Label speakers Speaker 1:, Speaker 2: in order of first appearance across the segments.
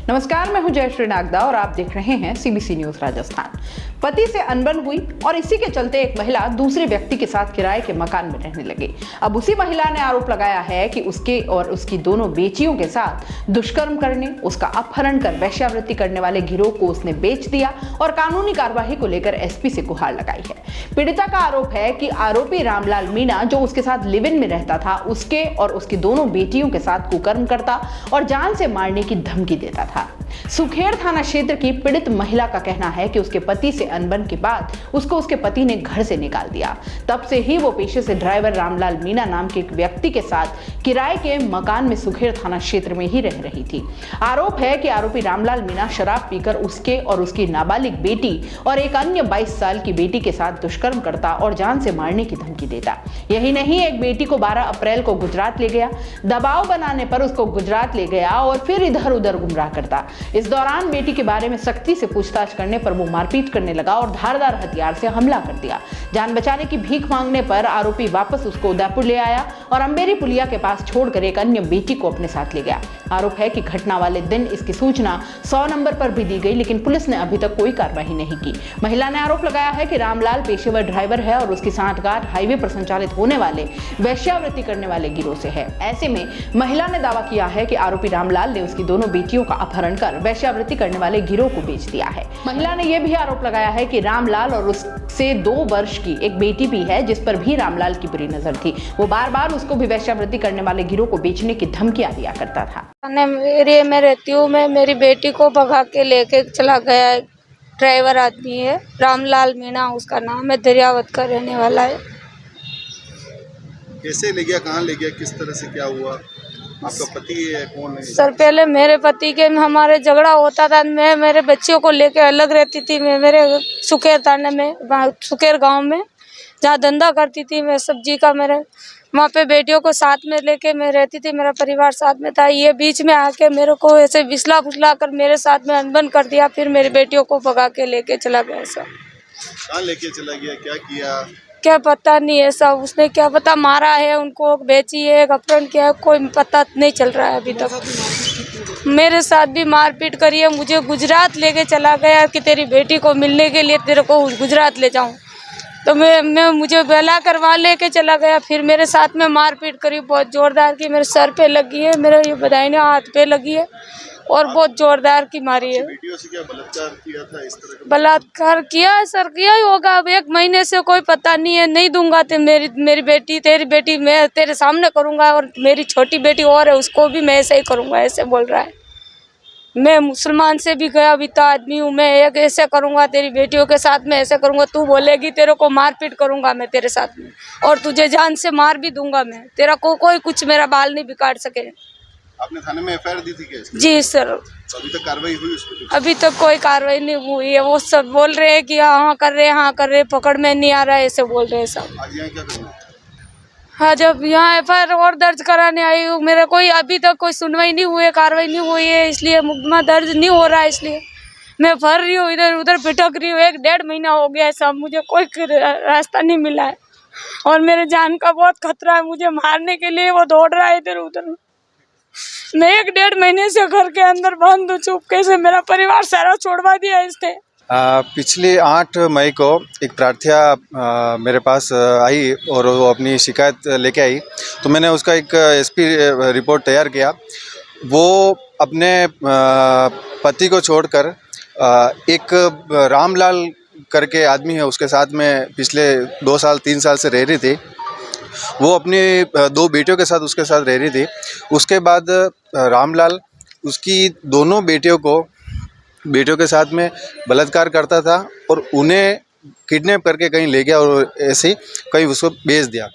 Speaker 1: नमस्कार, मैं हूं जयश्री नागदा और आप देख रहे हैं सीबीसी न्यूज राजस्थान। पति से अनबन हुई और इसी के चलते एक महिला दूसरे व्यक्ति के साथ किराए के मकान में रहने लगी। अब उसी महिला ने आरोप लगाया है कि उसके और उसकी दोनों बेटियों के साथ दुष्कर्म करने, उसका अपहरण कर वेश्यावृत्ति करने वाले गिरोह को उसने बेच दिया और कानूनी कार्यवाही को लेकर एसपी से गुहार लगाई है। पीड़िता का आरोप है कि आरोपी रामलाल मीणा, जो उसके साथ लिव इन में रहता था, उसके और उसकी दोनों बेटियों के साथ कुकर्म करता और जान से मारने की धमकी देता था। सुखेड़ थाना क्षेत्र की पीड़ित महिला का कहना है कि उसके पति से अनबन के बाद उसको उसके पति ने घर से निकाल दिया। तब से ही वो पेशे से ड्राइवर रामलाल मीणा नाम के एक व्यक्ति के साथ किराए के मकान में सुखेड़ थाना क्षेत्र में ही रह रही थी। आरोप है कि आरोपी रामलाल मीणा शराब पीकर उसके और उसकी नाबालिग बेटी और एक अन्य 22 साल की बेटी के साथ दुष्कर्म करता और जान से मारने की धमकी देता। यही नहीं, एक बेटी को 12 अप्रैल को गुजरात ले गया, दबाव बनाने पर उसको गुजरात ले गया और फिर इधर उधर गुमराह करता। इस दौरान बेटी के बारे में सख्ती से पूछताछ करने पर वो मारपीट करने लगा और धारदार हथियार से हमला कर दिया। जान बचाने की भीख मांगने पर आरोपी वापस उसको उदयपुर ले आया और अंबेरी पुलिया के पास छोड़कर एक अन्य बेटी को अपने साथ ले गया। आरोप है कि घटना वाले दिन इसकी सूचना 100 नंबर पर भी दी गई, लेकिन पुलिस ने अभी तक कोई कार्रवाई नहीं की। महिला ने आरोप लगाया है कि रामलाल पेशेवर ड्राइवर है और उसकी सांठगांठ हाईवे पर संचालित होने वाले वेश्यावृत्ति करने वाले गिरोह से है। ऐसे में महिला ने दावा किया है कि आरोपी रामलाल ने उसकी दोनों बेटियों का अपहरण कर वेश्यावृत्ति करने वाले गिरोह को बेच दिया है। महिला ने यह भी आरोप लगाया है कि रामलाल और उससे 2 वर्ष की एक बेटी भी है, जिस पर भी रामलाल की बुरी नजर थी। वो बार बार उसको भी वेश्यावृत्ति करने वाले गिरोह को बेचने की धमकियां दिया करता था।
Speaker 2: एरिया में रहती हूँ मैं, मेरी बेटी को भगा के लेके चला गया है। ड्राइवर आदमी है, रामलाल मीणा उसका नाम है, दरियावत का रहने वाला है।
Speaker 3: कैसे ले गया, कहाँ ले गया, किस तरह से क्या हुआ? आपका पति है, कौन है?
Speaker 2: सर, पहले मेरे पति के हमारे झगड़ा होता था। मैं मेरे बच्चियों को लेके अलग रहती थी। मैं मेरे सुखेर थाने में, सुखेर गांव में जहाँ धंधा करती थी मैं सब्जी का, मेरे वहाँ पे बेटियों को साथ में लेके मैं रहती थी। मेरा परिवार साथ में था। ये बीच में आके मेरे को ऐसे विसला फुसला कर मेरे साथ में अनबन कर दिया। फिर मेरी बेटियों को भगा के लेके चला गया। सर,
Speaker 3: कहाँ लेके चला गया, क्या किया?
Speaker 2: क्या पता नहीं है सब, उसने क्या पता, मारा है उनको, बेची है, अपहरण किया है, कोई पता नहीं चल रहा है अभी तक। मेरे साथ भी मारपीट करी है। मुझे गुजरात लेके चला गया कि तेरी बेटी को मिलने के लिए तेरे को गुजरात ले जाऊं, तो मैं मुझे बहला कर वहाँ लेके चला गया। फिर मेरे साथ में मारपीट करी बहुत जोरदार की। मेरे सर पे लगी है, मेरे ये बदाहिने हाथ पे लगी है और बहुत जोरदार की मारी है।
Speaker 3: बेटियों से क्या बलात्कार किया था? इस तरह का
Speaker 2: बलात्कार किया है सर, किया ही होगा। अब 1 महीने से कोई पता नहीं है। नहीं दूंगा तो मेरी बेटी, तेरी बेटी मैं तेरे सामने करूंगा और मेरी छोटी बेटी और है उसको भी मैं ऐसे ही करूंगा, ऐसे बोल रहा है। मैं मुसलमान से भी गया बीता आदमी हूँ। मैं एक ऐसे करूंगा, तेरी बेटियों के साथ में ऐसे करूंगा। तू बोलेगी तेरे को मारपीट करूंगा मैं तेरे साथ में, और तुझे जान से मार भी दूंगा मैं। तेरा को कोई कुछ मेरा बाल नहीं बिगाड़ सके।
Speaker 3: आपने थाने में एफआईआर दी थी क्या इसकी?
Speaker 2: जी सर।
Speaker 3: तो अभी तक कार्रवाई हुई उस पर?
Speaker 2: अभी तक कोई कार्रवाई नहीं हुई है। वो सब बोल रहे हैं कि हाँ कर रहे, हाँ कर रहे, पकड़ में नहीं आ रहा है, ऐसे बोल रहे हैं सब।
Speaker 3: आज यहाँ क्या करना है?
Speaker 2: हाँ, जब यहाँ एफआईआर और दर्ज कराने आई हूँ, मेरा कोई अभी तक कोई सुनवाई नहीं हुई है, कार्रवाई नहीं हुई है, इसलिए मुकदमा दर्ज नहीं हो रहा है। इसलिए मैं फर रही हूँ, इधर उधर भटक रही हूँ। 1-1.5 महीना हो गया है सब, मुझे कोई रास्ता नहीं मिला है और मेरे जान का बहुत खतरा है। मुझे मारने के लिए वो दौड़ रहा है इधर उधर। मैं 1-1.5 महीने से घर के अंदर बंद हूँ, चुपके से। मेरा परिवार सारा छोड़वा दिया इसने।
Speaker 4: पिछले 8 मई को एक प्रार्थना मेरे पास आई और वो अपनी शिकायत लेके आई, तो मैंने उसका एक एसपी रिपोर्ट तैयार किया। वो अपने पति को छोड़कर एक रामलाल करके आदमी है, उसके साथ में पिछले 2 साल 3 साल से रह रही थी। वो अपनी 2 बेटियों के साथ उसके साथ रह रही थी। उसके बाद रामलाल उसकी दोनों बेटियों के साथ में बलात्कार करता था और उन्हें किडनैप करके कहीं ले गया और ऐसे ही कहीं उसको बेच दिया।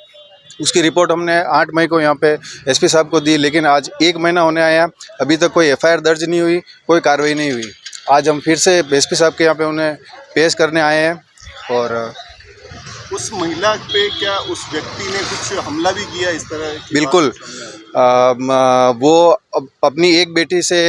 Speaker 4: उसकी रिपोर्ट हमने 8 मई को यहाँ पे एसपी साहब को दी, लेकिन आज 1 महीना होने आया, अभी तक कोई एफआईआर दर्ज नहीं हुई, कोई कार्रवाई नहीं हुई। आज हम फिर से एसपी साहब के यहाँ पे उन्हें पेश करने आए हैं। और
Speaker 3: उस महिला पे क्या उस व्यक्ति ने कुछ हमला भी किया इस तरह की?
Speaker 4: बिल्कुल। वो अपनी एक बेटी से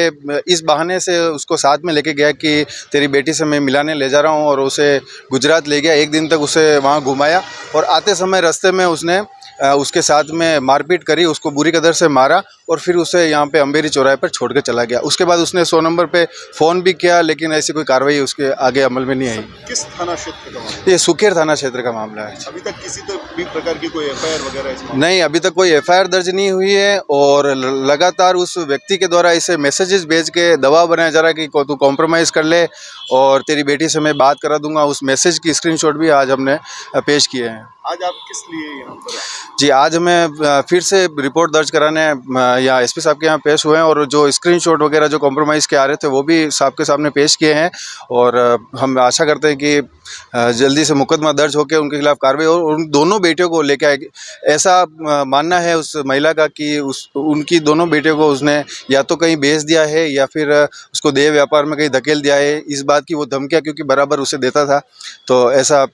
Speaker 4: इस बहाने से उसको साथ में लेके गया कि तेरी बेटी से मैं मिलाने ले जा रहा हूँ, और उसे गुजरात ले गया। 1 दिन तक उसे वहाँ घुमाया और आते समय रास्ते में उसने उसके साथ में मारपीट करी, उसको बुरी कदर से मारा और फिर उसे यहाँ पे अम्बेरी चौराहे पर छोड़ के चला गया। उसके बाद उसने 100 नंबर पे फ़ोन भी किया, लेकिन ऐसी कोई कार्रवाई उसके आगे अमल में नहीं आई।
Speaker 3: किस थाना क्षेत्र का मामला?
Speaker 4: ये सुकेर थाना क्षेत्र का मामला है।
Speaker 3: अभी तक किसी तो भी प्रकार की कोई एफआईआर वगैरह इस मामले?
Speaker 4: नहीं, अभी तक कोई एफआईआर दर्ज नहीं हुई है और लगातार उस व्यक्ति के द्वारा इसे मैसेजेस भेज के दबाव बनाया जा रहा है कि तू कॉम्प्रोमाइज़ कर ले और तेरी बेटी से मैं बात करा दूंगा। उस मैसेज की स्क्रीनशॉट भी आज हमने पेश किए हैं।
Speaker 3: आज आप किस लिए यहाँ पर आए?
Speaker 4: जी, आज हमें फिर से रिपोर्ट दर्ज कराने यहाँ एसपी साहब के यहाँ पेश हुए हैं और जो स्क्रीनशॉट वगैरह जो कॉम्प्रोमाइज़ के आ रहे थे वो भी साहब के सामने पेश किए हैं और हम आशा करते हैं कि जल्दी से मुकदमा दर्ज होकर उनके खिलाफ कार्रवाई और उन दोनों बेटियों को लेके आएगी। ऐसा मानना है उस महिला का कि उनकी दोनों बेटियों को उसने या तो कहीं बेच दिया है या फिर उसको देह व्यापार में कहीं धकेल दिया है। इस बात की वो धमकियाँ क्योंकि बराबर उसे देता था, तो ऐसा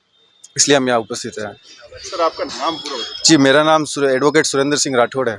Speaker 4: इसलिए हम यहाँ उपस्थित हैं।
Speaker 3: सर आपका नाम पूरा बताइए।
Speaker 4: जी, मेरा नाम एडवोकेट सुरेंद्र सिंह राठौड़ है।